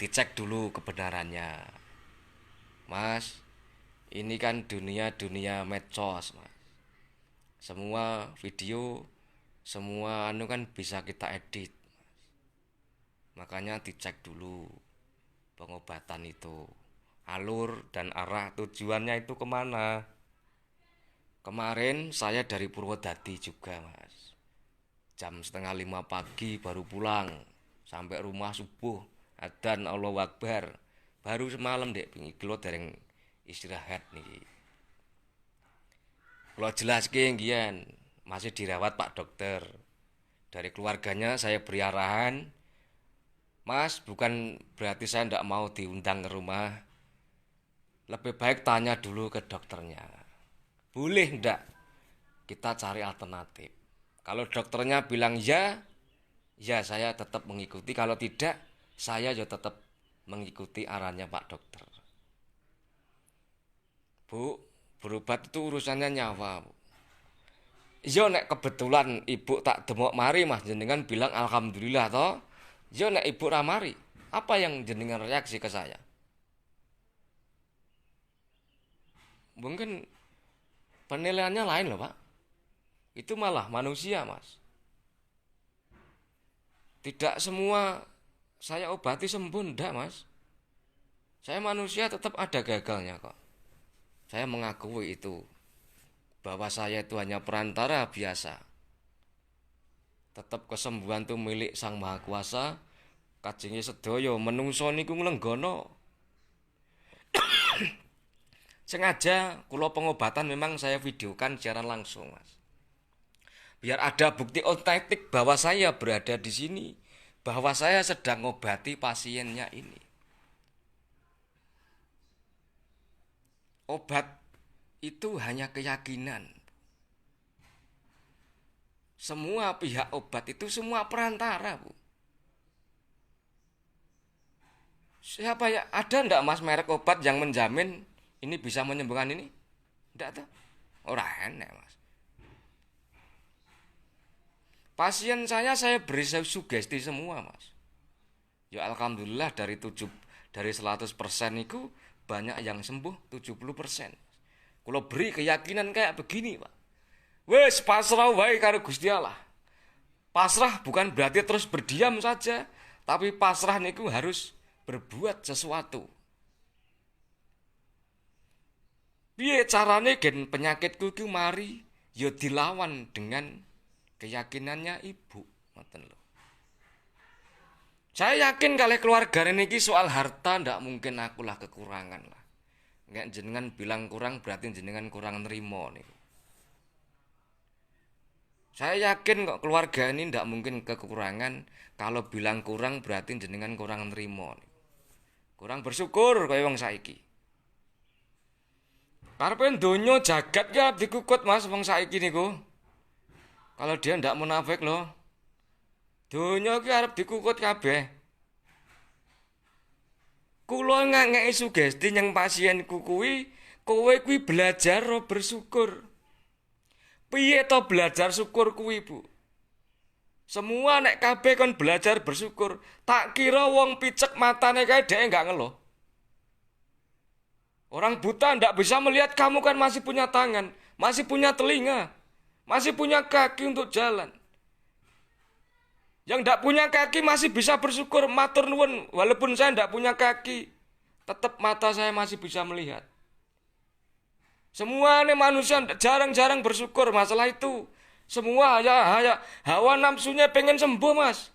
dicek dulu kebenarannya. Mas, ini kan dunia medsos, Mas. Semua video, semua anu kan bisa kita edit. Makanya dicek dulu pengobatan itu. Alur dan arah tujuannya itu kemana. Kemarin saya dari Purwodadi juga, Mas. Jam setengah 5 pagi baru pulang. Sampai rumah subuh. Adzan Allahu Akbar. Baru semalam dek pingi kilo dereng istirahat nih. Kalau jelas keinggian masih dirawat Pak Dokter. Dari keluarganya saya beri arahan, Mas, bukan berarti saya tidak mau diundang ke rumah. Lebih baik tanya dulu ke dokternya. Boleh ndak kita cari alternatif. Kalau dokternya bilang ya, ya saya tetap mengikuti. Kalau tidak, saya juga tetap mengikuti arahannya Pak Dokter. Bu, berobat itu urusannya nyawa, Bu. Yo nek kebetulan ibu tak demok mari Mas jenengan bilang alhamdulillah toh. Yo nek ibu ramari, apa yang jenengan reaksi ke saya? Mungkin penilaiannya lain loh Pak. Itu malah manusia Mas. Tidak semua saya obati sembuh ndak Mas. Saya manusia tetap ada gagalnya kok. Saya mengakui itu. Bahwa saya itu hanya perantara biasa. Tetap kesembuhan itu milik Sang Maha Kuasa. Kajenge sedaya menungso niku nglenggono. Sengaja kula pengobatan memang saya videokan secara langsung, Mas. Biar ada bukti otentik bahwa saya berada di sini, bahwa saya sedang ngobati pasiennya ini. Obat itu hanya keyakinan. Semua pihak obat itu semua perantara, Bu. Siapa ya? Ada ndak Mas merek obat yang menjamin ini bisa menyembuhkan ini? Ndak ada. Ora enak, Mas. Pasien saya beri sugesti semua, Mas. Ya alhamdulillah dari 100% itu banyak yang sembuh 70%. Kalau beri keyakinan kayak begini, Pak. Wes pasrah wae karo Gusti Allah. Pasrah bukan berarti terus berdiam saja, tapi pasrah niku harus berbuat sesuatu. Piye carane gen penyakitku iku mari ya dilawan dengan keyakinannya ibu, ngoten lho. Saya yakin kali keluarga niki soal harta ndak mungkin akulah kekurangan lah. Nggak jenengan bilang kurang berarti jenengan kurang nerimo nih. Saya yakin kok keluarga ini ndak mungkin kekurangan. Kalau bilang kurang berarti jenengan kurang nerimo nih. Kurang bersyukur kaya wong saiki. Karepe donya jagat ya dikukut Mas wong saiki niku. Kalau dia ndak munafik loh. Donya ki arep dikukut kabeh. Kula ngangeki sugesti yang pasienku kuwi, kowe kuwi belajar bersyukur. Piye to belajar syukur kuwi, Bu? Semua nek kabeh kon belajar bersyukur, tak kira wong picek matane kae dhek enggak ngeluh. Orang buta ndak bisa melihat kamu kan masih punya tangan, masih punya telinga, masih punya kaki untuk jalan. Yang tidak punya kaki masih bisa bersyukur, matur nuwun, walaupun saya tidak punya kaki, tetap mata saya masih bisa melihat. Semua ini manusia jarang-jarang bersyukur masalah itu. Semua hawa nafsunya pengen sembuh Mas.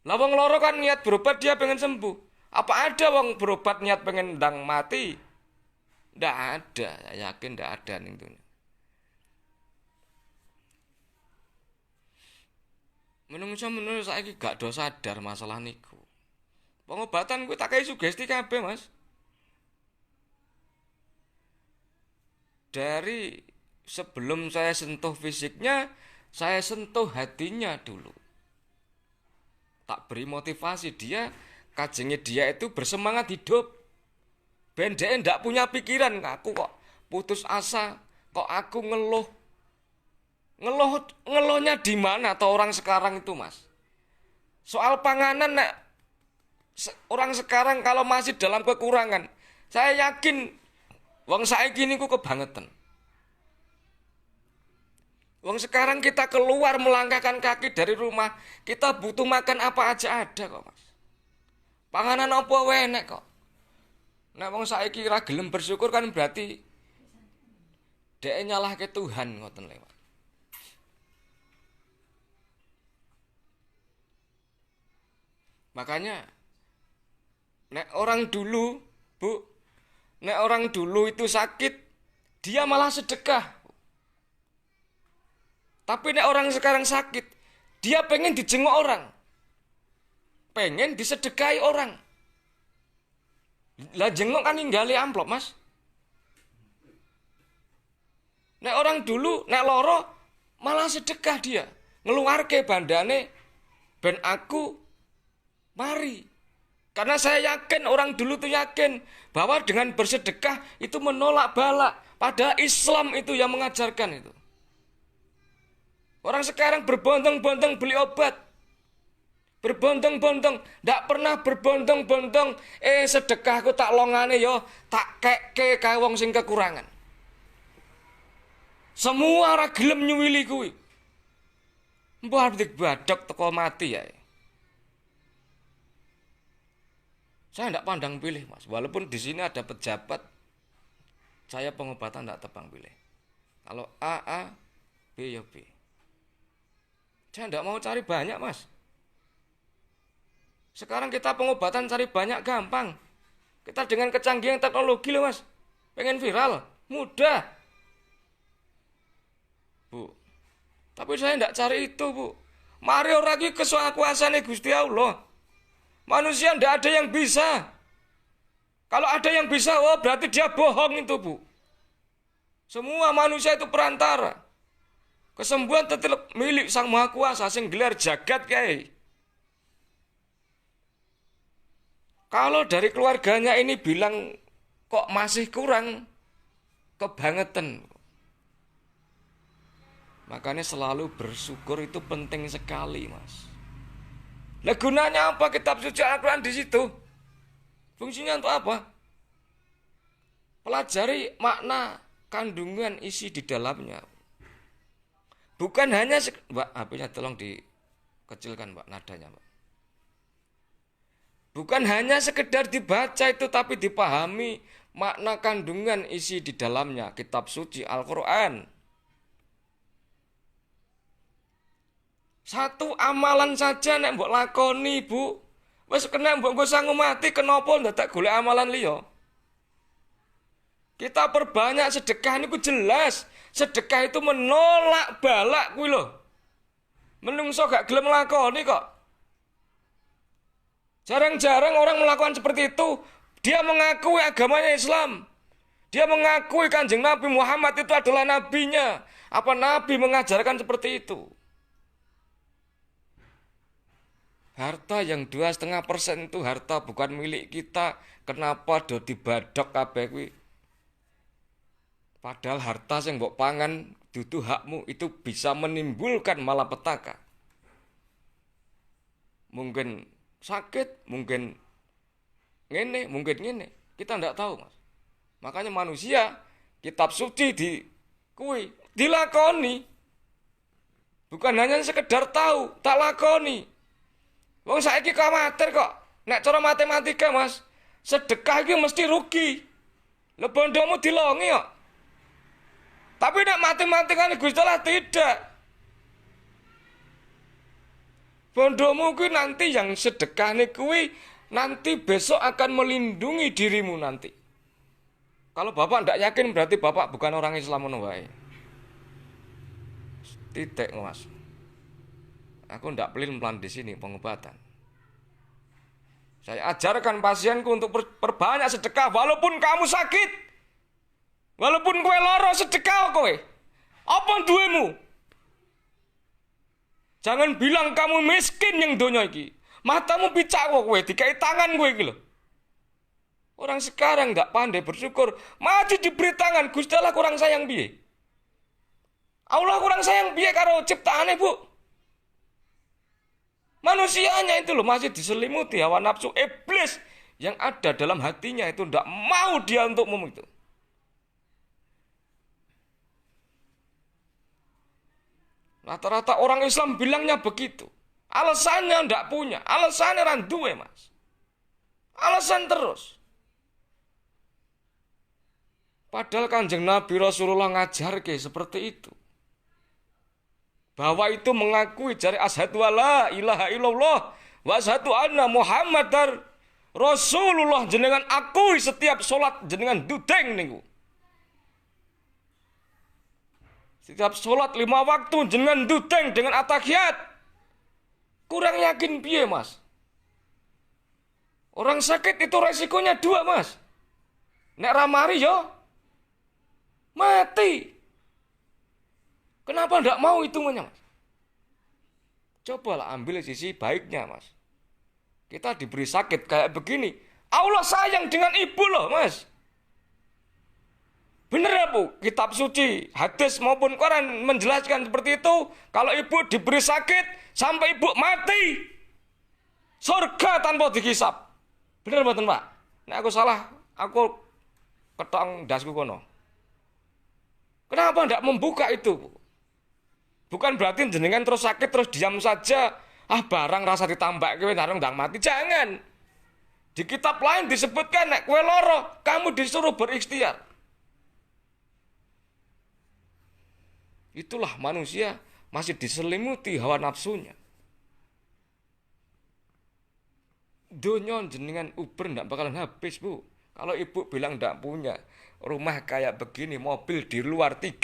Lah wong loro kan niat berobat dia pengen sembuh. Apa ada wong berobat niat pengen ndang mati? Tidak ada, saya yakin tidak ada nih tuh. Menurut saya gak do sadar masalah niku. Pengobatan gue tak kayak sugesti kabeh Mas. Dari sebelum saya sentuh fisiknya, saya sentuh hatinya dulu. Tak beri motivasi dia, kajengnya dia itu bersemangat hidup. Ben dia ndak punya pikiran, aku kok putus asa, kok aku ngeluh. Ngeluhnya di mana atau orang sekarang itu Mas? Soal panganan nek Orang sekarang kalau masih dalam kekurangan, saya yakin wong saiki niku kebangetan. Wong sekarang kita keluar melangkahkan kaki dari rumah, kita butuh makan apa aja ada kok, Mas. Panganan apa wae enek kok. Nek wong saiki ra gelem bersyukur kan berarti dhek nyalahke Tuhan ngoten lho, Mas. Makanya nek orang dulu, Bu, nek orang dulu itu sakit, dia malah sedekah. Tapi nek orang sekarang sakit, dia pengen dijenguk orang. Pengen disedekahi orang. Lah jenguk kan ninggali amplop, Mas. Nek orang dulu, nek loro, malah sedekah dia. Ngeluarke bandane, ben aku mari. Karena saya yakin, orang dulu tuh yakin, bahwa dengan bersedekah itu menolak bala. Padahal Islam itu yang mengajarkan itu. Orang sekarang berbondong-bondong beli obat. Berbondong-bondong, ndak pernah berbondong-bondong, sedekahku tak longane yo, tak kekke kae wong sing kekurangan. Semua ora gelem nyuwili kuwi. Mbah dik badhok teko mati ya. Saya ndak pandang pilih, Mas. Walaupun di sini ada pejabat, saya pengobatan ndak tebang pilih. Kalau A, B ya B. Saya tidak mau cari banyak, Mas. Sekarang kita pengobatan cari banyak gampang. Kita dengan kecanggihan teknologi loh, Mas. Pengen viral, mudah. Bu. Tapi saya tidak cari itu, Bu. Mari ora iki kuasane Gusti Allah. Manusia tidak ada yang bisa. Kalau ada yang bisa, oh berarti dia bohong itu, Bu. Semua manusia itu perantara. Kesembuhan tetap milik Sang Maha Kuasa sing gelar jagat kae. Kalau dari keluarganya ini bilang kok masih kurang, kebangetan. Makanya selalu bersyukur itu penting sekali, Mas. Lah gunanya apa kitab suci Al-Qur'an di situ? Fungsinya untuk apa? Pelajari makna kandungan isi di dalamnya. Bukan hanya Mbak, HP-nya tolong dikecilkan, Mbak, nadanya, Mbak. Bukan hanya sekedar dibaca itu, tapi dipahami makna kandungan isi di dalamnya kitab suci Al-Qur'an. Satu amalan saja nek mbok lakoni, Bu. Wis kena mbok nggo sangu mati, kenapa ndak golek amalan liya? Kita perbanyak sedekah niku jelas. Sedekah itu menolak balak kuwi lho. Menungso gak gelem lakoni kok. Jarang-jarang orang melakukan seperti itu. Dia mengakui agamanya Islam. Dia mengakui Kanjeng Nabi Muhammad itu adalah nabinya. Apa Nabi mengajarkan seperti itu? Harta yang 2,5% itu harta bukan milik kita. Kenapa do dibadok kabeh kuwi? Padahal harta yang mbok pangan dudu hakmu itu bisa menimbulkan malapetaka. Mungkin sakit, mungkin ngene, mungkin ngene. Kita ndak tahu, Mas. Makanya manusia kitab suci dilakoni. Bukan hanya sekedar tahu, tak lakoni. Wong saiki khawatir kok. Nek cara matematika, Mas, sedekah iki mesti rugi. Lho bondomu dilongi kok. Tapi nek matematika Gusti Allah tidak. Bondomu kuwi nanti yang sedekah kuwi nanti besok akan melindungi dirimu nanti. Kalau Bapak ndak yakin berarti Bapak bukan orang Islam ngono wae. Titik, Mas. Aku ndak pelin-pelan di sini pengobatan. Saya ajarkan pasienku untuk perbanyak sedekah walaupun kamu sakit. Walaupun kowe lara sedekah kowe. Apa duwemu? Jangan bilang kamu miskin yang donya iki. Matamu picak kok kowe dikai tangan kowe iki lho. Orang sekarang enggak pandai bersyukur, maju diberi tangan, Gusti Allah kurang sayang piye? Allah kurang sayang piye karo ciptaane, Bu? Manusianya itu loh masih diselimuti hawa nafsu iblis yang ada dalam hatinya itu tidak mau dia untuk itu. Rata-rata orang Islam bilangnya begitu. Alasannya tidak punya, alasannya randuwe mas. Alasan terus. Padahal Kanjeng Nabi Rasulullah ngajar ke seperti itu. Bahwa itu mengakui jari asyhadu alla ilaha illallah wa asyhadu anna Muhammadar Rasulullah, jenengan akui setiap sholat jenengan dudeng niku. Setiap sholat 5 waktu jenengan dudeng dengan atahiyat. Kurang yakin piye mas? Orang sakit itu resikonya 2 mas. Nek ramari yo mati. Kenapa tidak mau hitungannya mas? Cobalah ambil sisi baiknya mas. Kita diberi sakit kayak begini. Allah sayang dengan ibu loh mas. Bener ya bu? Kitab suci, hadis maupun Quran menjelaskan seperti itu. Kalau ibu diberi sakit sampai ibu mati, surga tanpa dihisap. Bener betul pak? Nek aku salah, aku ketong dasku kono. Kenapa tidak membuka itu bu? Bukan berarti jenengan terus sakit terus diam saja. Ah barang rasa ditambah kowe narung ndang mati. Jangan. Di kitab lain disebutkan nek kowe loro, kamu disuruh berikhtiar. Itulah manusia masih diselimuti hawa nafsunya. Dunia jenengan uber ndak bakalan habis bu. Kalau ibu bilang ndak punya rumah kayak begini, mobil di luar 3.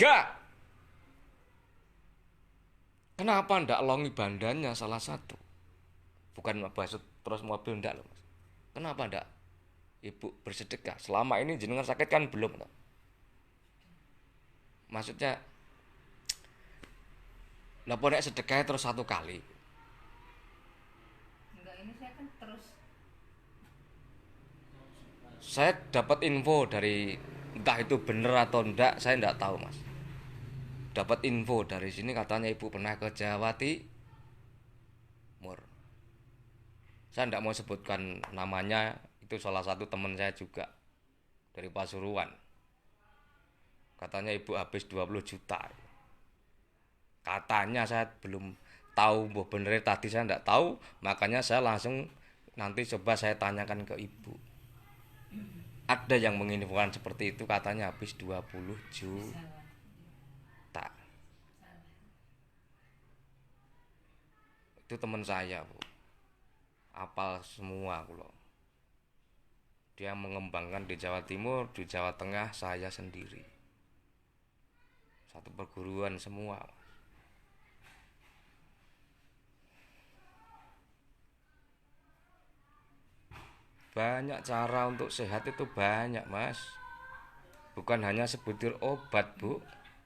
Kenapa ndak longi bandanya salah satu? Bukan maksud terus mobil ndak loh mas. Kenapa ndak ibu bersedekah? Selama ini jenengan sakit kan belum toh. Maksudnya lah nek sedekah terus 1 kali. Enggak, ini saya kan terus. Saya dapat info dari entah itu benar atau enggak, saya enggak tahu mas. Dapat info dari sini katanya ibu pernah ke Jawa Timur. Saya enggak mau sebutkan namanya, itu salah satu teman saya juga dari Pasuruan. Katanya ibu habis 20 juta. Katanya saya belum tahu mbah bener tadi saya enggak tahu, makanya saya langsung nanti coba saya tanyakan ke ibu. Ada yang menginfokan seperti itu katanya habis 20 juta. Itu teman saya, Bu. Apal semua kula. Dia mengembangkan di Jawa Timur, di Jawa Tengah saya sendiri. Satu perguruan semua. Banyak cara untuk sehat itu banyak mas. Bukan hanya sebutir obat bu.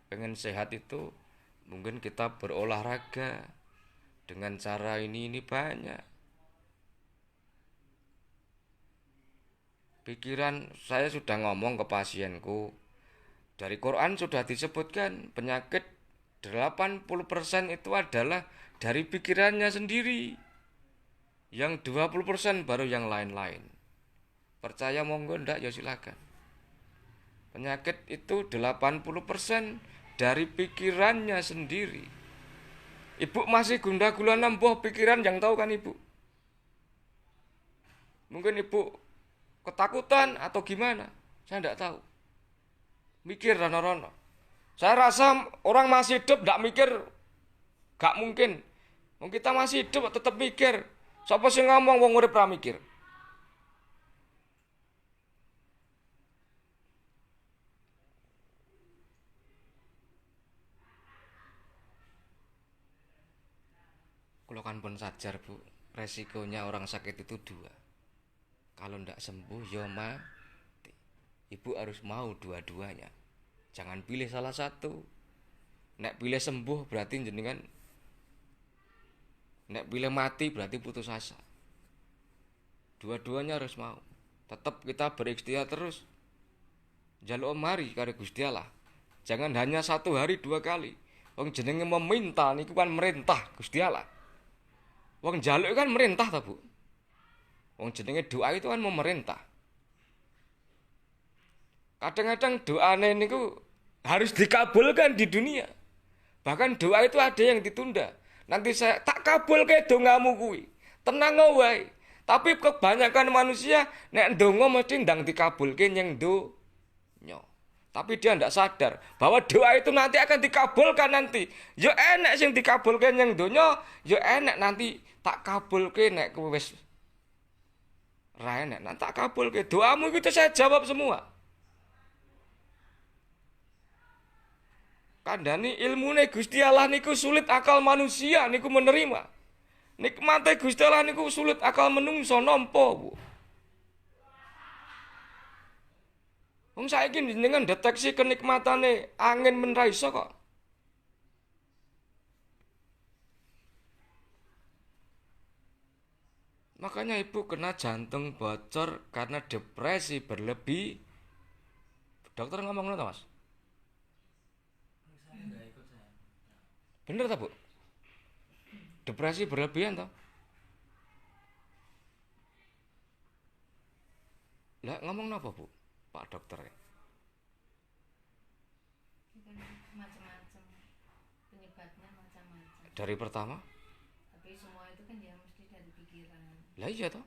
Pengen sehat itu mungkin kita berolahraga. Dengan cara ini banyak. Pikiran saya sudah ngomong ke pasienku. Dari Quran sudah disebutkan penyakit 80% itu adalah dari pikirannya sendiri. Yang 20% baru yang lain-lain. Percaya monggo ndak ya silakan. Penyakit itu 80% dari pikirannya sendiri. Ibu masih gundah gulana mbah pikiran yang tahu kan ibu. Mungkin ibu ketakutan atau gimana, saya ndak tahu. Mikir rono-rono. Saya rasa orang masih hidup ndak mikir, gak mungkin. Wong kita masih hidup tetap mikir. Sapa sing ngomong wong urip ra mikir? Kalau kan pun sadar bu, resikonya orang sakit itu 2. Kalau ndak sembuh ya mati. Ibu harus mau dua-duanya. Jangan pilih salah satu. Nek pilih sembuh berarti jenengan, nek pilih mati berarti putus asa. Dua-duanya harus mau. Tetap kita berikhtiar terus. Jaluk mari karo Gusti Allah. Jangan hanya 1 hari 2 kali. Wong jenenge meminta niku kan merintah Gusti Allah. Wong njaluk kan merintah ta, Bu? Wong jenenge doa itu kan memerintah. Kadang-kadang doane niku harus dikabulkan di dunia. Bahkan doa itu ada yang ditunda. Nanti saya tak kabulke dongamu kuwi. Tenang wae. Tapi kebanyakan manusia nek ndonga mesti ndang dikabulke nyeng donya. Tapi dia ndak sadar bahwa doa itu nanti akan dikabulkan nanti. Yo enek sing dikabulke nyeng donya, yo enek nanti tak kabulke nek kowe wis ra enek. Nanti tak kabulke doamu itu saya jawab semua. Kandhani ilmune Gusti Allah niku sulit akal manusia niku menerima. Nikmate Gusti Allah niku sulit akal menungso nampa, Bu. Wong saiki jenengan deteksi kenikmatane angin men ra iso kok. Makanya ibu kena jantung bocor karena depresi berlebih. Dokter ngomong ngono, Mas? Bener tak, Bu? Depresi berlebihan toh? Lah ngomong napa, Bu? Pak dokter. Macam-macam penyebabnya macam-macam. Dari pertama? Tapi semua itu kan ya mesti dari pikiran. Lah iya toh.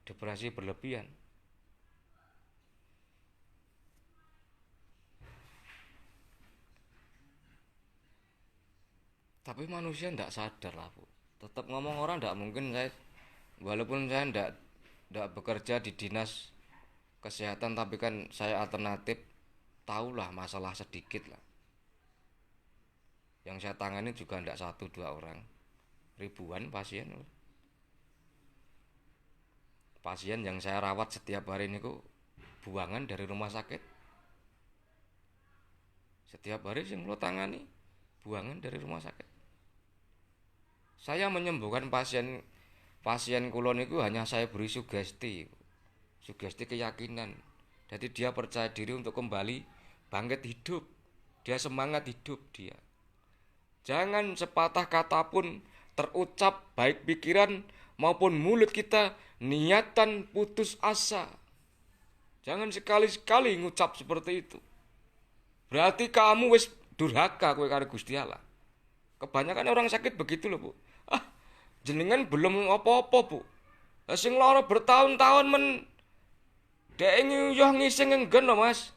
Depresi berlebihan. Tapi manusia ndak sadar lah, Bu. Tetap ngomong orang ndak mungkin saya, walaupun saya ndak bekerja di dinas kesehatan, tapi kan saya alternatif, tahulah masalah sedikit lah. Yang saya tangani juga ndak satu dua orang, ribuan pasien. Pasien yang saya rawat setiap hari ini kok buangan dari rumah sakit. Setiap hari sing kula tangani buangan dari rumah sakit. Saya menyembuhkan pasien kula niku hanya saya beri sugesti keyakinan. Jadi dia percaya diri untuk kembali bangkit hidup. Dia semangat hidup dia. Jangan sepatah kata pun terucap baik pikiran maupun mulut kita niatan putus asa. Jangan sekali-sekali ngucap seperti itu. Berarti kamu wis durhaka kowe karo Gusti Allah. Kebanyakan orang sakit begitu loh, Bu. Jenengan belum apa-apa, Bu. Sing lara bertahun-tahun men dek nguyuh ngising enggen lho, Mas.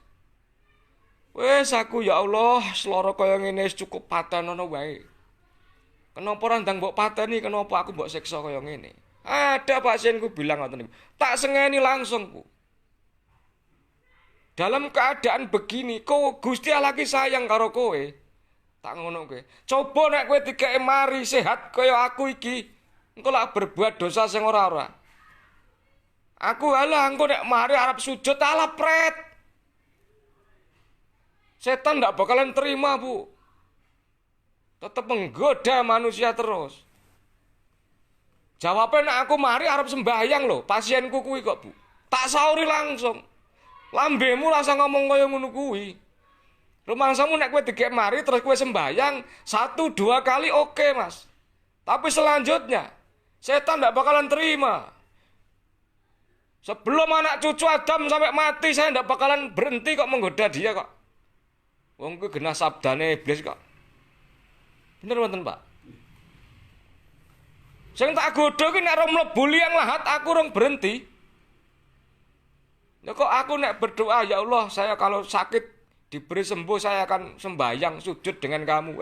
Wes aku ya Allah, selara kaya ngene wis cukup patenono wae. Kenapa ora ndang mbok pateni, kenapa aku mbok siksa kaya ngene? Ada pasienku bilang ngoten niku. Tak sengeni langsung, Bu. Dalam keadaan begini, kok Gusti Allah ki sayang karo kowe. Tak ngono kowe. Coba nek kowe dikek mari sehat kaya aku iki, engko lak berbuat dosa sing ora-ora. Aku halah engko nek mari arep sujud ala pret. Setan ndak bakalan terima, Bu. Tetap menggoda manusia terus. Jawabnya nek aku mari arep sembahyang lho, pasienku kuwi kok, Bu. Tak sauri langsung. Lambemu langsung ngomong kaya ngono kuwi. Rumangsamu nek kowe dikek mari terus kowe sembahyang 1-2 kali oke, Mas. Tapi selanjutnya setan ndak bakalan terima. Sebelum anak cucu Adam sampai mati saya ndak bakalan berhenti kok menggoda dia kok. Wong kuwi genah sabdane iblis kok. Bener wonten, Pak? Sing tak godho ki nek ora mlebu liang lahat aku rong berhenti. Ya kok aku nek berdoa ya Allah, saya kalau sakit diberi sembuh saya akan sembahyang sujud dengan kamu.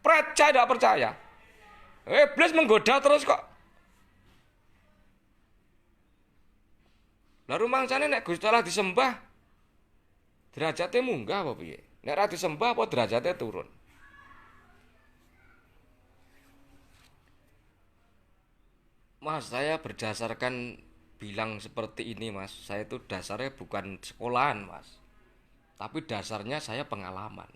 Percaya tidak percaya. Iblis menggoda terus kok. Lah rumangsane nek Gusti Allah disembah derajate munggah apa piye? Nek ora disembah apa derajate turun? Mas, saya berdasarkan bilang seperti ini, Mas. Saya itu dasarnya bukan sekolahan, Mas. Tapi dasarnya saya pengalaman.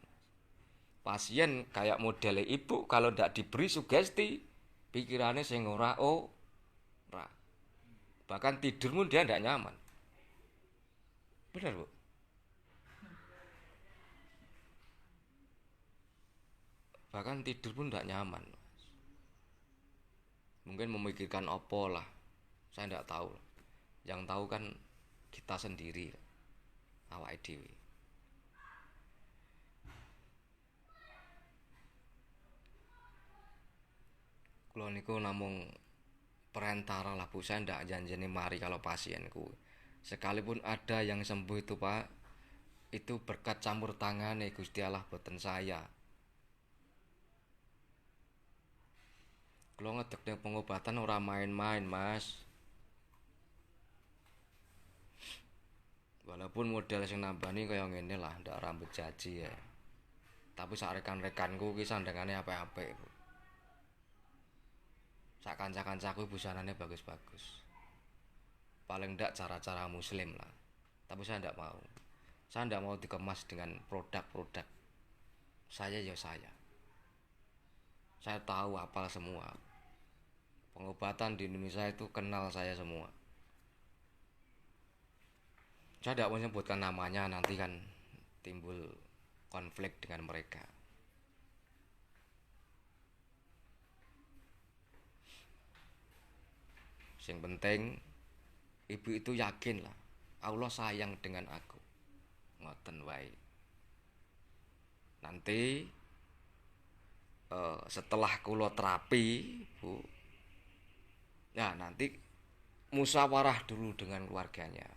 Pasien kayak model ibu kalau ndak diberi sugesti, pikirannya sing ora. Bahkan tidurmu dia ndak nyaman. Benar, Bu? Bahkan tidur pun ndak nyaman. Mungkin memikirkan opo lah. Saya tidak tahu. Yang tahu kan kita sendiri, awake dhewe. Kula niku namung perantara lah Bu, saya ndak janjeni mari kalau pasienku. Sekalipun ada yang sembuh itu Pak, itu berkat campur tangan Gusti Allah boten saya. Kula ngedek ning pengobatan ora main-main Mas. Walaupun model sing nambani kaya ngene lah, ndak rambut jaji ya. Tapi sak rekan-rekanku ki sandangane apik-apik Bu. Sak kanca-kancaku busanane bagus-bagus. Paling ndak cara-cara muslim lah. Tapi saya ndak mau. Saya ndak mau dikemas dengan produk-produk. Saya ya saya. Saya tahu hafal semua. Pengobatan di Indonesia itu kenal saya semua. Saya tidak mau menyebutkan namanya, nanti kan timbul konflik dengan mereka. Yang penting ibu itu yakin lah Allah sayang dengan aku. Ngoten wae. Nanti setelah kula terapi, Bu. Ya, nanti musyawarah dulu dengan keluarganya.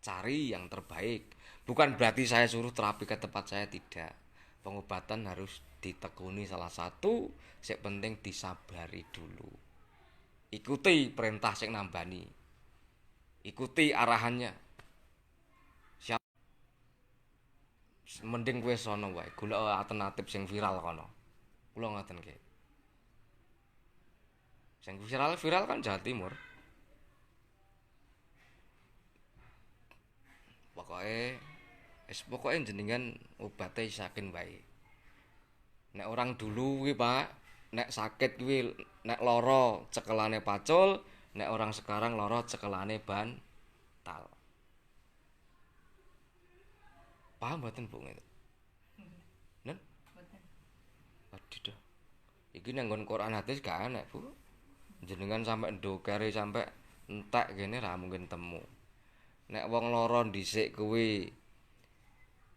Cari yang terbaik. Bukan berarti saya suruh terapi ke tempat saya, tidak. Pengobatan harus ditekuni salah satu, sing penting disabari dulu. Ikuti perintah sing nambani. Ikuti arahannya. Siap. Mending kowe sono wae, golek alternatif sing viral kono. Kula ngoten nggih. Sing viral kan Jawa Timur. Pokoke jenengan obate saken wae. Nek orang dulu kuwi Pak, nek sakit kuwi nek lara cekelane pacul, nek orang sekarang lara cekelane bantal. Paham mboten Bu? Nen? Mboten. Waduh dah. Iki nang nggon Quran hadis gak enek, Bu. Jenengan sampe ndokere sampe entek kene ra mungkin temu. Nek wong lara dhisik kuwi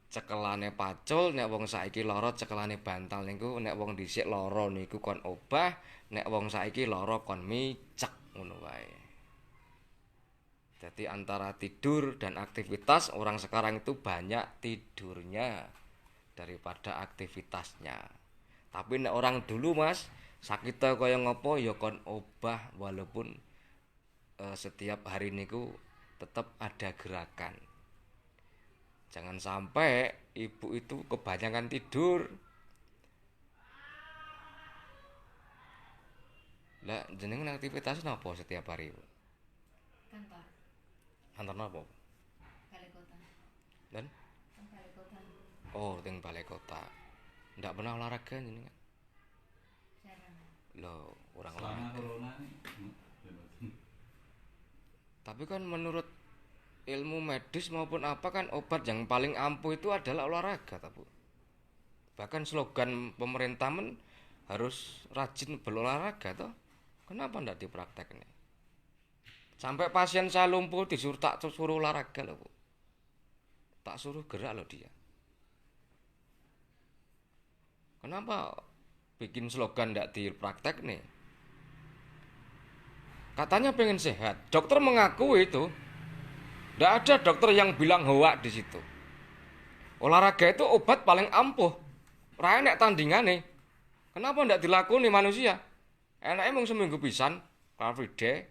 cekelane pacul, nek wong saiki lara cekelane bantal niku, nek wong dhisik lara niku kon obah, nek wong saiki lara kon micek ngono wae. Jadi antara tidur dan aktivitas, orang sekarang itu banyak tidurnya daripada aktivitasnya. Tapi nek orang dulu Mas, sakitnya kaya ngopo ya kon obah walaupun setiap hari niku tetap ada gerakan. Jangan sampai ibu itu kebanyakan tidur. Lah jenengan aktivitas napa setiap hari? Kantor. Kantor napa? Balai kota. Dan Balai kota. oh, teng balai kota. Ndak pernah olahraga jenengan? Jarang. Loh, orang Selama olahraga. corona Tapi kan menurut ilmu medis maupun apa kan obat yang paling ampuh itu adalah olahraga, Bu. Bahkan slogan pemerintah harus rajin berolahraga toh. Kenapa ndak dipraktekne? Sampai pasien saya lumpuh disuruh tak suruh olahraga loh, Bu. Tak suruh gerak loh dia. Kenapa bikin slogan ndak dipraktekne? Katanya pengen sehat. Dokter mengaku itu. Tidak ada dokter yang bilang hoak di situ. Olahraga itu obat paling ampuh. Ora enek tandingane. Kenapa ndak dilakoni manusia? Enake mung seminggu pisan, every day.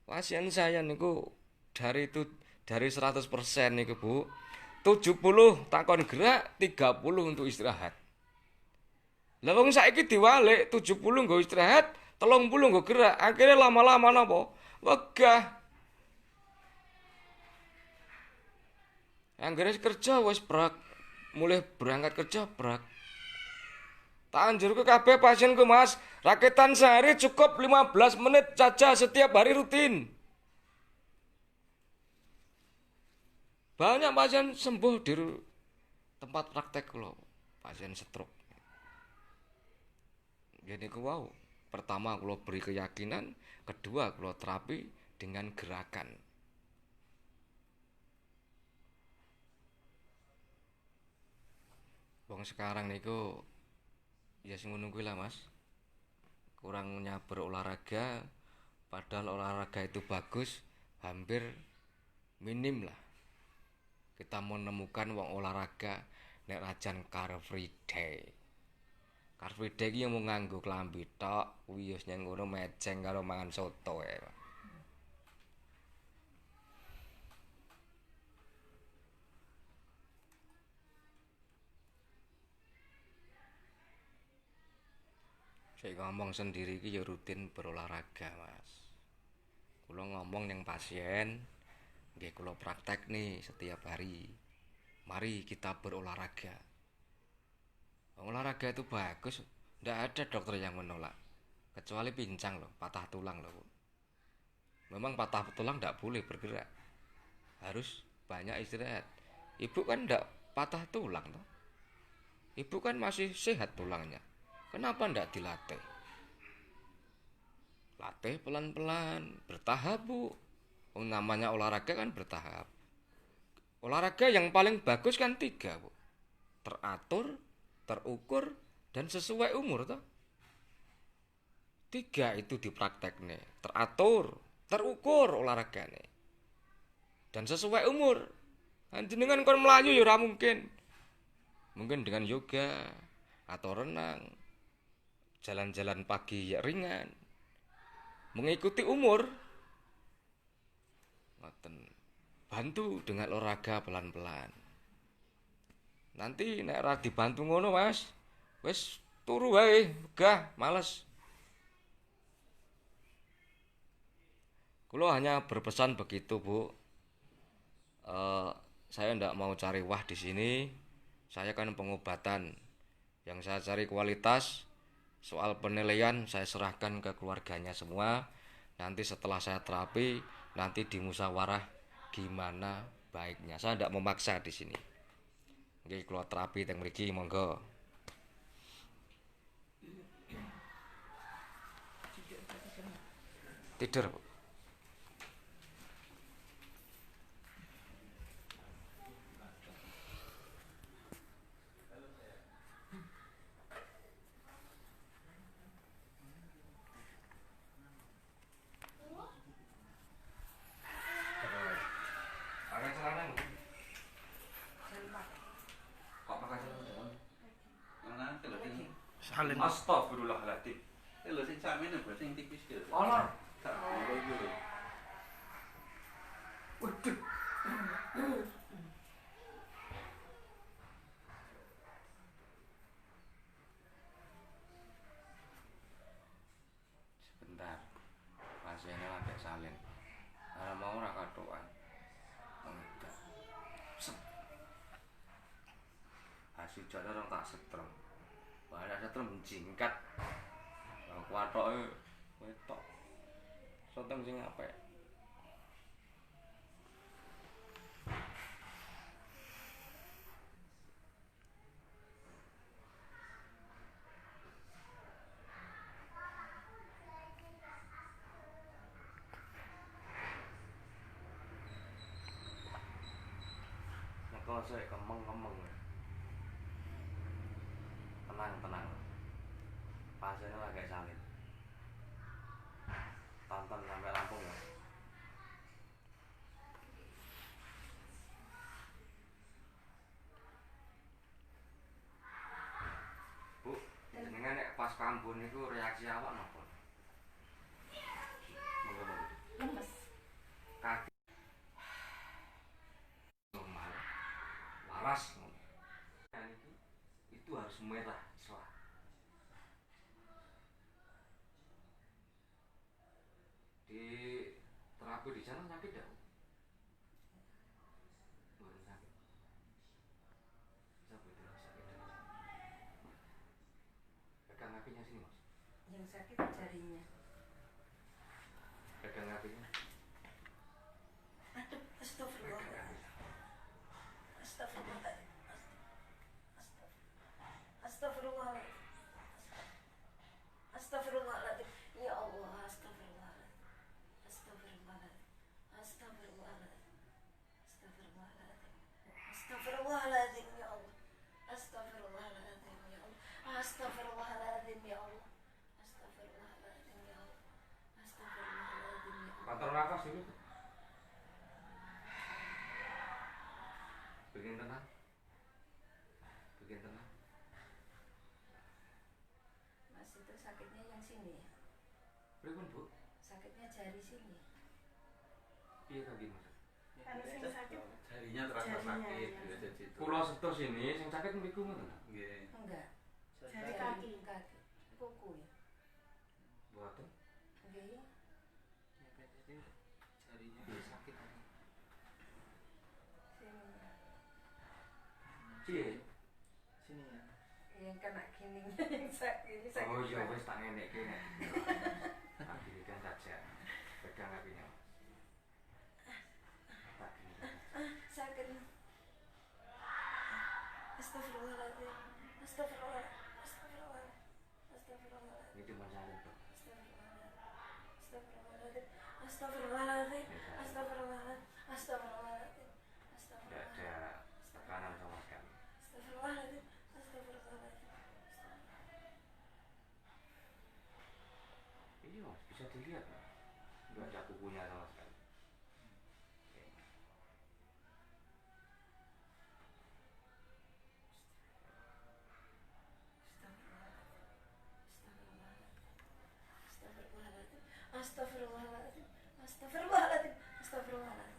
Pasien saya niku dari 100% niku Bu. 70 takon gerak, 30 untuk istirahat. Lah wong saiki diwalik 70 nggo istirahat, 30 nggo gerak. Akhirnya lama-lama napa? Wegah. Anggere kerja wis brak. Mulai berangkat kerja brak. Tak anjurku kabeh pasienku Mas, raketan sehari cukup 15 menit saja setiap hari rutin. Banyak pasien sembuh tempat praktek kula pasien stroke. Jadi ku wow. Pertama kula beri keyakinan, kedua kula terapi dengan gerakan. Wong sekarang niku ya sing ngono kuwi lah Mas. Kurang nyaber olahraga, padahal olahraga itu bagus, hampir minim lah. Kita menemukan wong olahraga nek rajan Car Free Day. Car Free Day iki mung nganggo klambi tok, kuwi wis nang ngono meceng karo mangan soto ae. Saya ngomong sendiri iki ya rutin berolahraga, Mas. Kula ngomong yang pasien, nggih kula praktek nih setiap hari. Mari kita berolahraga. Olahraga itu bagus, ndak ada dokter yang menolak. Kecuali pincang loh, patah tulang loh, Bu. Memang patah tulang ndak boleh bergerak. Harus banyak istirahat. Ibu kan ndak patah tulang toh. Ibu kan masih sehat tulangnya. Kenapa ndak dilatih? Latih pelan-pelan, bertahap, Bu. Namanya olahraga kan bertahap. Olahraga yang paling bagus kan 3, Bu. Teratur, terukur, dan sesuai umur toh. 3 itu dipraktek nih. Teratur, terukur olahragane. Dan sesuai umur. Jenengan kon melayu ya ora mungkin. Mungkin dengan yoga atau renang. Jalan-jalan pagi ya ringan. Mengikuti umur. Ngoten. Bantu dengan olahraga pelan-pelan. Nanti nek ora dibantu ngono, Mas, wis turu wae, megah, males. Kulo hanya berpesan begitu, Bu. Saya ndak mau cari wah di sini. Saya kan pengobatan. Yang saya cari kualitas. Soal penilaian saya serahkan ke keluarganya semua. Nanti setelah saya terapi, nanti dimusyawarah gimana baiknya. Saya ndak memaksa di sini. Nggih, kula terapi teng mriki monggo. Tidur, Bu. Pakai celana, Bu. Kok pakai celana? Mana kalau sing Salin. Astagfirullahaladzim. kalau sing samene bro sing tipis gitu. Allah. Tak ngono iku lho. Waduh. Sebentar. Pasiennya lagi salin. Ora mau ora katokan. Enggak. Sep. Hasil jane orang tak setrem. Banyak setrem jingkat. Lah kuatoke wetok. Sotem sing apik. Maka saya kemeng-kemeng. Tenang. Pasiennya lagi salin. Tonton sampai rampung ya. Bu, jenengan nek pas kambun niku reaksi awak napa? Monggo. Lemes. Kaki normal. Waras. Dan itu harus merah cerah. Di terapi di sana sakit enggak? Baru sakit. Bisa betul sakit. Pegang kakinya sini, Mas. Yang sakit jarinya. Pegang kakinya. Aduh, astagfirullah. Pegang kakinya. Astagfirullah. Astagfirullahaladzim ya Allah. Astagfirullahaladzim ya Allah. Astagfirullahaladzim ya Allah. Astagfirullahaladzim ya Allah. Astagfirullahaladzim ya Allah. Kontrol nafas dulu. Bikin tenang. Bikin tenang. Mas itu sakitnya yang sini ya? Pripun, Bu? Sakitnya jari sini. Piye to iki, Mas? Kalau sing sakit Jarinya terasa Jarinya, sakit ya. gitu jadi itu. Kula setus sini sing sakit mriku ngoten. Nggih. enggak. Jari Jari kaki. Kuku ya. Mboten. Nggih ya. Jarinya sakit. Sini. Piye? Sini ya. Yang kena gini yang sakit ini sakit. Oh iya banget. wis tak ngenekke nek. Ambilkan saja. Pegang kakinya. Tak gini. Sakit. Astagfirullahaladzim. Astagfirullah. Astagfirullah. Astagfirullah. Ini cuma salin kok. Astagfirullahaladzim. Astagfirullahaladzim. Astagfirullahaladzim. Astagfirullahaladzim. Tidak ada tekanan sama sekali. Astagfirullahaladzim. Astagfirullahaladzim. Iya Mas, bisa dilihat Mas. Nggak ada kukunya sama sekali. Oke. Astagfirullahaladzim. Astagfirullahaladzim. Astagfirullahaladzim. Astagfirullahaladzim.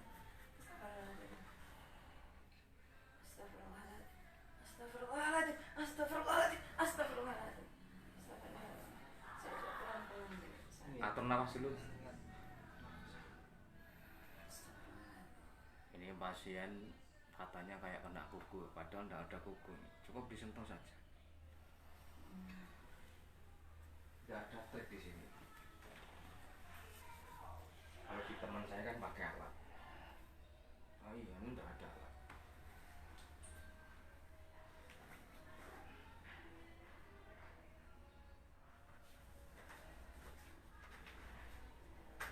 Astagfirullahaladzim. Astagfirullahaladzim. Astagfirullahaladzim. Astagfirullahaladzim. Atur nafas dulu. Ini pasien katanya kayak kena kuku, padahal tidak ada kuku. Cukup disentuh saja. Tidak ada trik di sini. Kalau di teman saya kan pakai alat. Oh iya, ini tidak ada alat.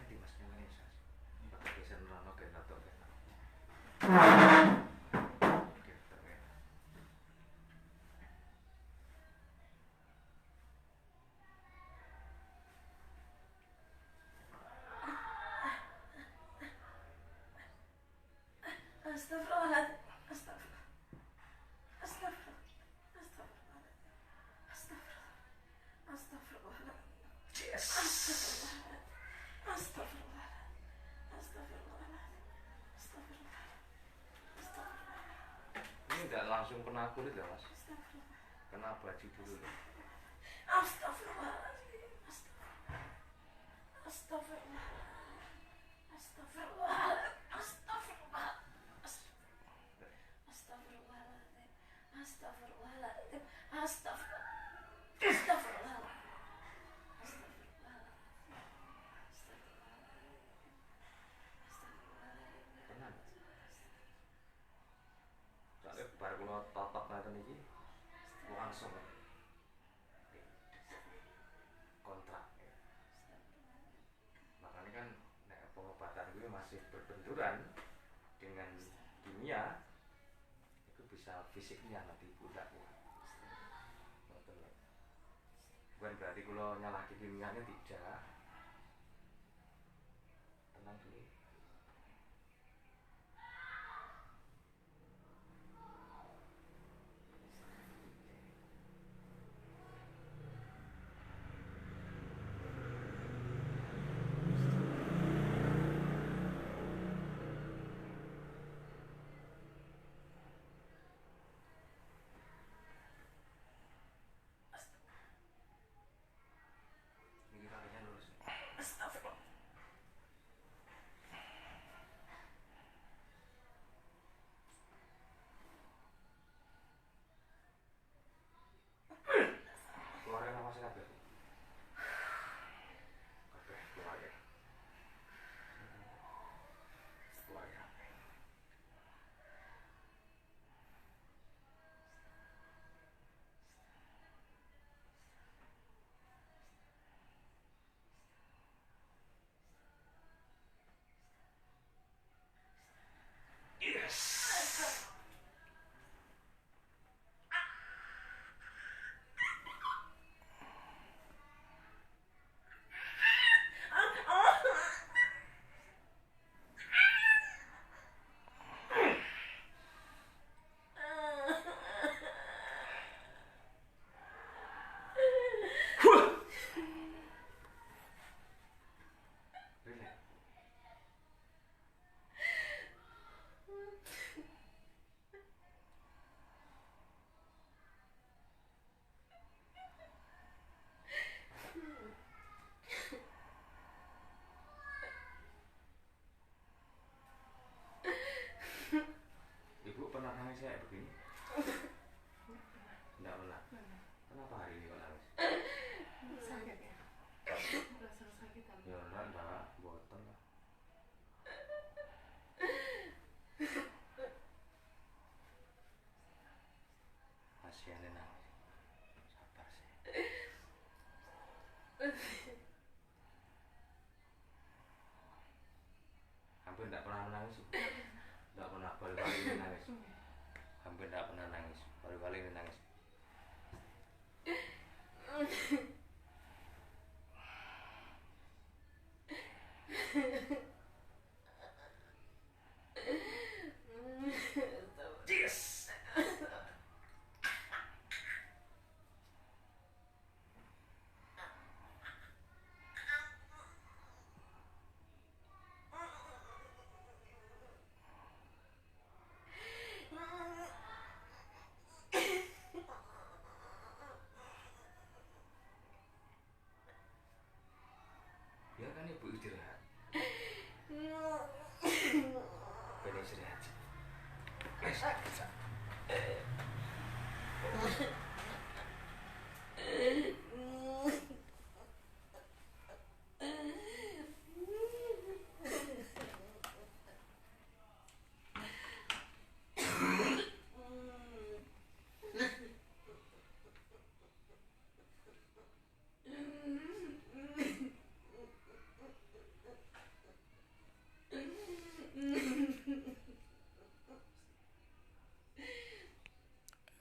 Ini mas nyalain saja. Pakai geser nono ke atau ke. Astagfirullahaladzim. Astagfirullah. Astagfirullah. Astagfirullah. Astagfirullah. Astagfirullah. Astagfirullah. Astagfirullah. Ini tidak langsung kena kulit ya mas, Astagfirullah. kena baju dulu. Astagfirullahaladzim. Astagfirullah. Astagfirullah. Astagfirullah. Astagfirullahaladzim. Astagfirullahaladzim. Astagfirullah. Tenang. Soalnya bar kula totok ngaten iki langsung kontrak. Makanya kan nek pengobatan gue masih berbenturan dengan kimia, itu bisa fisiknya nanti budak. Bukan berarti kalau nyalahi kimianya tidak. Tenang dulu. Ini kakinya lurus. Astagfirullah. Keluarin nafasnya kabeh. Kabeh keluarin. Keluarin. Yes.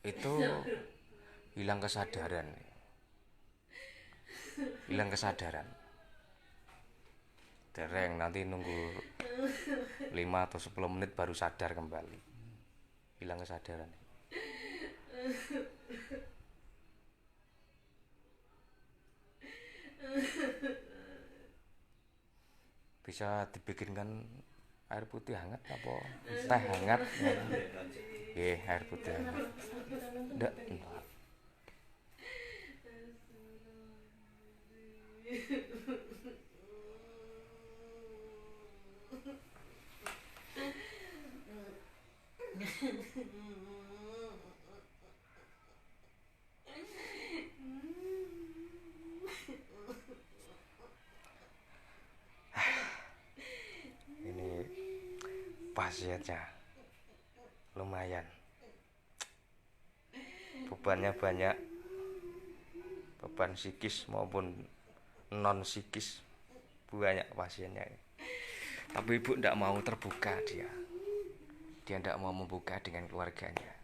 itu hilang kesadaran. Hilang kesadaran. Dereng, nanti nunggu 5 atau 10 menit baru sadar kembali. Hilang kesadaran. Bisa dibikinkan air putih hangat apa teh hangat? Nggih, air putih hangat. Ndak. Ini pasiennya lumayan, bebannya banyak, beban psikis maupun non psikis banyak pasiennya. Tapi ibu tidak mau terbuka, dia tidak mau membuka dengan keluarganya.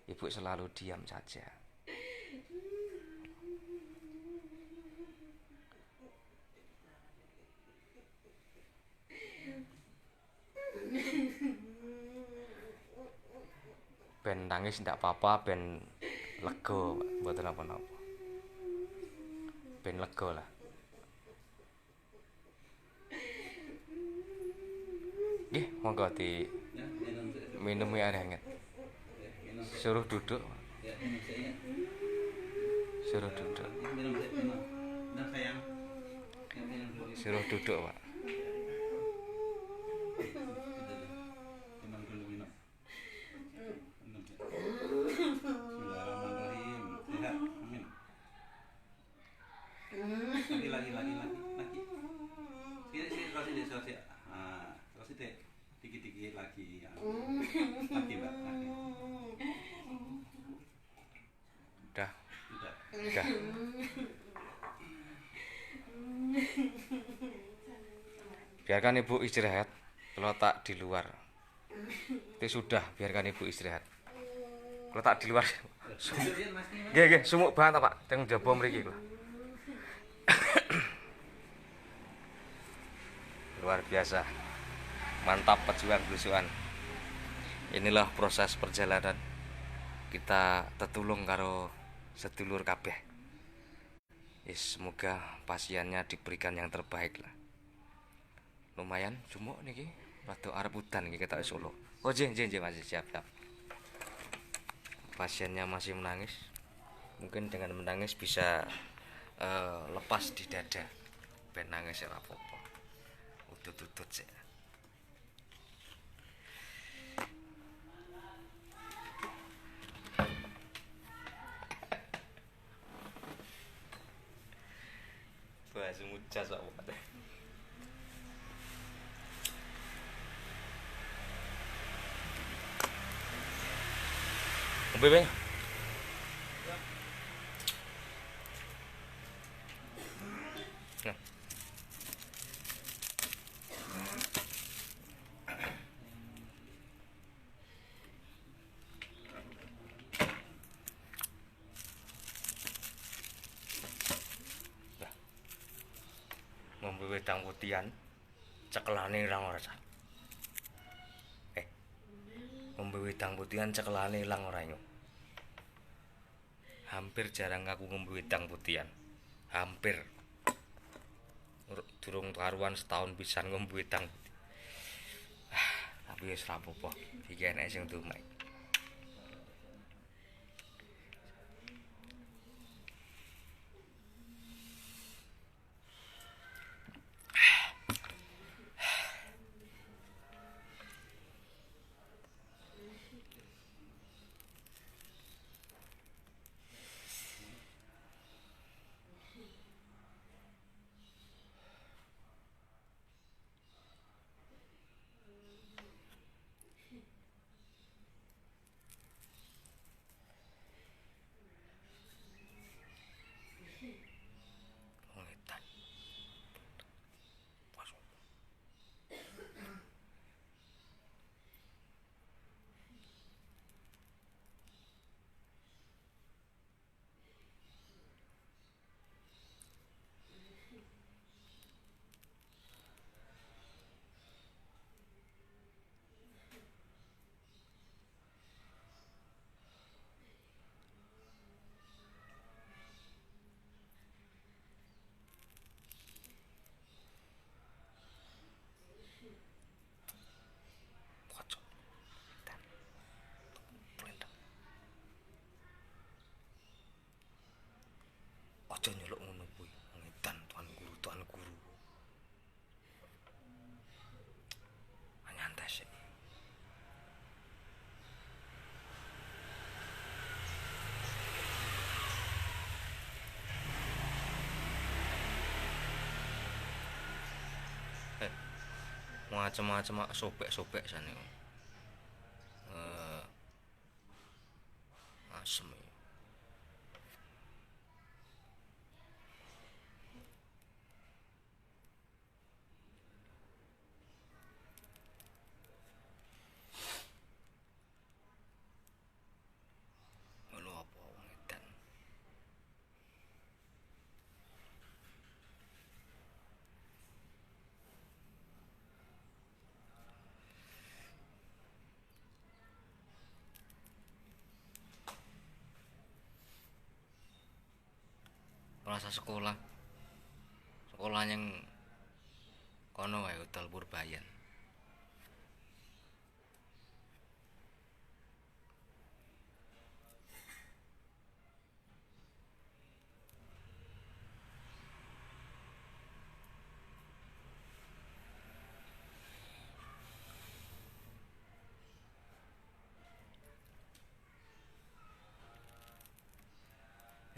Ibu selalu diam saja. Ben nangis ndak apa-apa, ben lego, mboten napa-napa. Ben lego lah. Nggih, monggo di Ya, minum sik. minum air hangat. Ya, minum sik. Suruh duduk, Ya, minum sik ya. suruh duduk. Minum sik, minum. Minum sayang. Ya, minum dulu. Suruh duduk, Pak. Minum dulu, minum. Minum sik. Bismillahirrahmanirrahim. Sehat. Amin. Lagi. Sini, terus sini. Ah, terus sini. Dikit-dikit lagi. Lagi, Mbak. Lagi. Udah, Sudah. udah. Biarkan ibu istirahat. Letak di luar. Itu sudah, biarkan ibu istirahat. Letak di luar. Nggih, sumuk banget Pak, teng jaba mriki lho. Luar biasa. Mantap pejuang blusukan. Inilah proses perjalanan kita tetulung karo sedulur kabeh. Semoga pasiennya diberikan yang terbaik lah. Lumayan jumuk niki, rada arep udan niki ketok Solo. Oh nggih masih siap. Pasiennya masih menangis. Mungkin dengan menangis bisa lepas di dada. Ben nangis ora apa-apa. Udut-udut sik. Wah, semujas kok. Ngombe wae. Nah. Ngombe wedang putihan cekelane ilang ora sah. Ngombe wedang putihan cekelane ilang ora yo. Hampir jarang aku ngombe wedang putihan. Hampir. Durung karuan setahun pisan ngombe wedang. Tapi wis ra apa-apa. Iki enek sing tumek. macam-macam sobek-sobek sana. Asem. Ngono apa wong edan. Rasa sekolah. Sekolah yang kono wae Hotel Purbayan.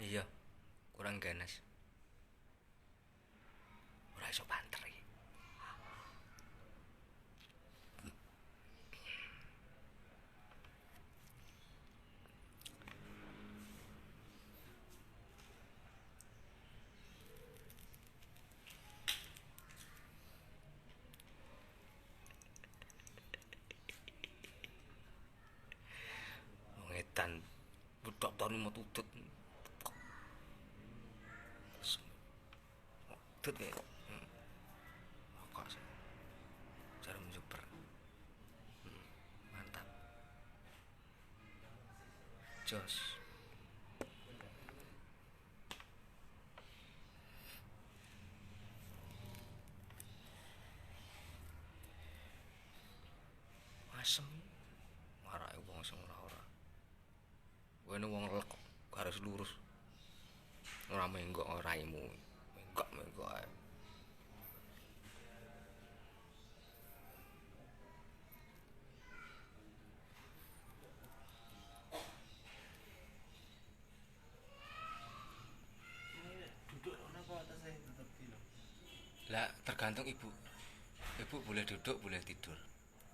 Iya, kurang ganas. Ora iso banter iki. Wong edan budak tani mau tutut. Tut kayak. Rokok sih. Jarum super. Mantap. Jos. Asem. Marake wong sing ora-ora. Wene wong lek garis lurus. Ora menggok raimu. Menggok ae. Ini duduk kenapa atas saya tetap tidur? Lah tergantung ibu. Ibu boleh duduk, boleh tidur.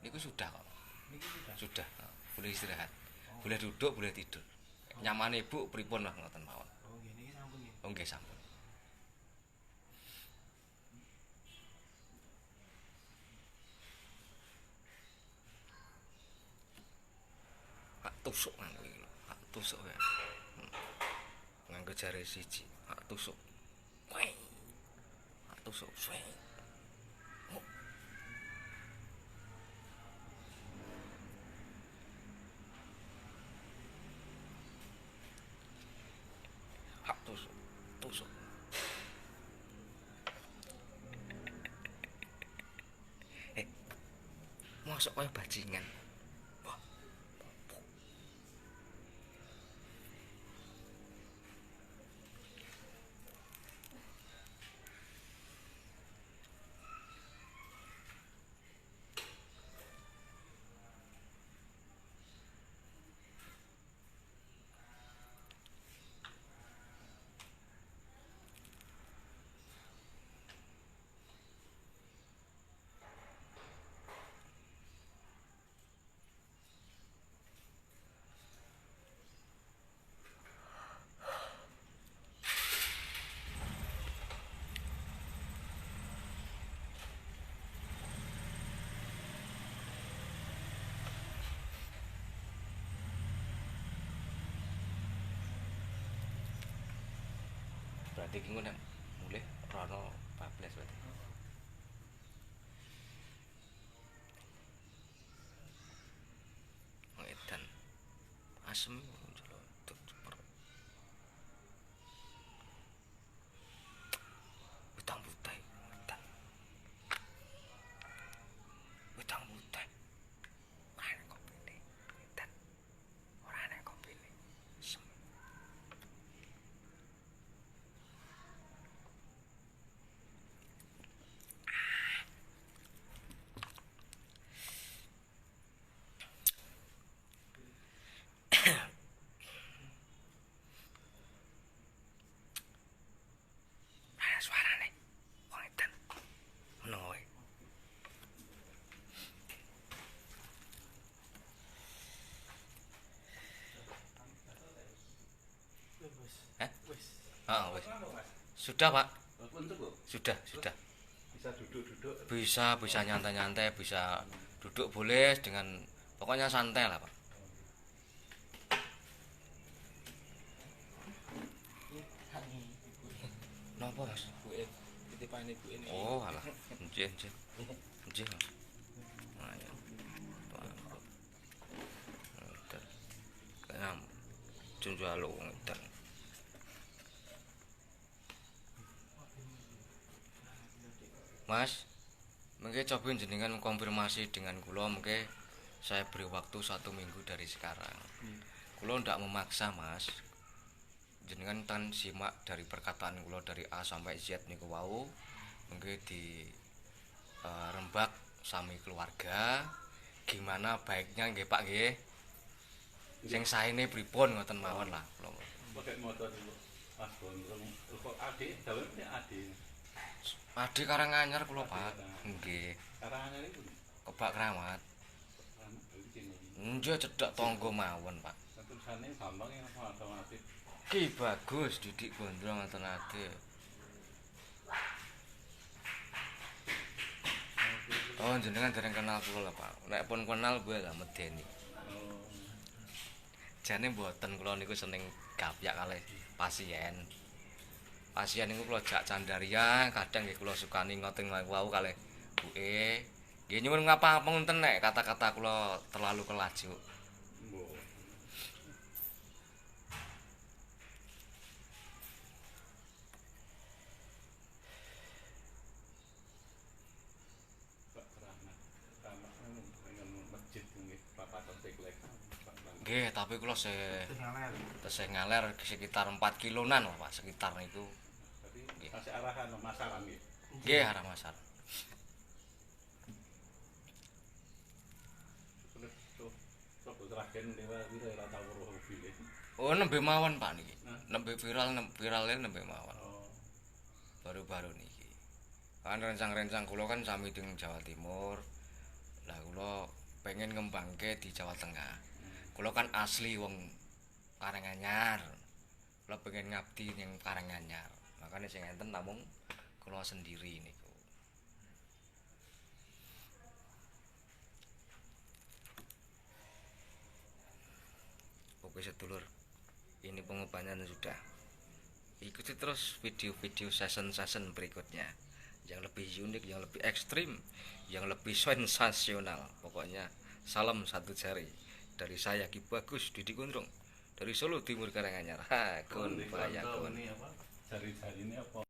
Niku sudah kok. Ini sudah. Sudah. Boleh istirahat. Boleh duduk, boleh tidur. Nyaman ibu pripun lah ngoten mawon. Oh gini sampun ya. Oh nggih sampun. Pak tusuk nganggo iki lho. Pak tusuk ya. Nganggo jari siji, pak tusuk. Wei. Pak tusuk. Wei. Hak tusuk, tusuk. Mosok kaya bajingan. Wah. Berarti ki ngono mulih rono 14 berarti. Edan asem jelodok super. Utang putih, edan. Utang putih. Ora ana kopine, edan. Ora ana kopine. Asem. Suarane wong edan ngono wae. wis. Sudah, Pak. Walaupun tuh, Bu, Sudah. bisa duduk-duduk. Bisa nyantai-nyantai, bisa duduk boleh dengan pokoknya santai lah, Pak. Napa, Mas? Ibuke titipan ibuke niki. Oh, alah. Nggih. Nggih, Mas. Nah, ya. Pak. Ngeten. Kenam. Junjalo ngeten. Mas, mungkin coba jenengan konfirmasi dengan kula, mungkin saya beri waktu 1 minggu dari sekarang. Kula ndak memaksa, Mas. Jenengan tan simak dari perkataan kula dari A sampai Z niku wau, mungkin di rembak sami keluarga. Gimana baiknya nggih Pak nggih? Sing saene pripun ngoten mawon lah kula. Pakai motor dulu. Mas Gondrong. Kok adik, dalam ini adik. Ade Karanganyar kula Pak. Nggih. Karangannya itu. Kebak Kramat. Karena dari sini. Nggih cedhak tangga mawon, Pak. Tulisannya gampang ya, otomatis. Ki bagus Didik Gondrong ngoten ade. Oh, jenengan dereng kenal kula lho, Pak. Nek pun kenal gue lah medeni. Oh, Jane mboten kula niku seneng gapyak kalih pasien. Pasien niku kula jak candaria, kadang nggih kula sukani ngoten wau kalih buke. Nggih nyuwun ngapunten nek kata-kata kula terlalu kelaju. mbok. Pak Keramat. Keramat dengan masjid ini papaton teklek. Nggih, tapi kula Tinggalan. tesih ngaler sekitar 4 kilonan Pak, sekitar niku. Tapi kasih arahan masalah nih. Nggih, arah masar. Coba terakhir dewa wira ora tau weruh mobil. Oh, nembe mawon Pak niki. Nah. Nembe viralnya nembe mawon. Oh, Baru-baru niki. Kan rencang-rencang kula kan sami teng Jawa Timur. Lah kula pengen ngembangke di Jawa Tengah. Kula kan asli wong Karanganyar. Kula pengen ngabdi ning Karanganyar. Makanya sing enten namung kula sendiri niku. Oke sedulur, ini pengobatan sudah. Ikuti terus video-video session-session berikutnya yang lebih unik, yang lebih ekstrim, yang lebih sensasional. Pokoknya salam satu jari dari saya Ki Bagus Didik Gondrong dari Solo Timur Karanganyar. Ha, kun Ini fayakun. apa? Jari-jari ini apa?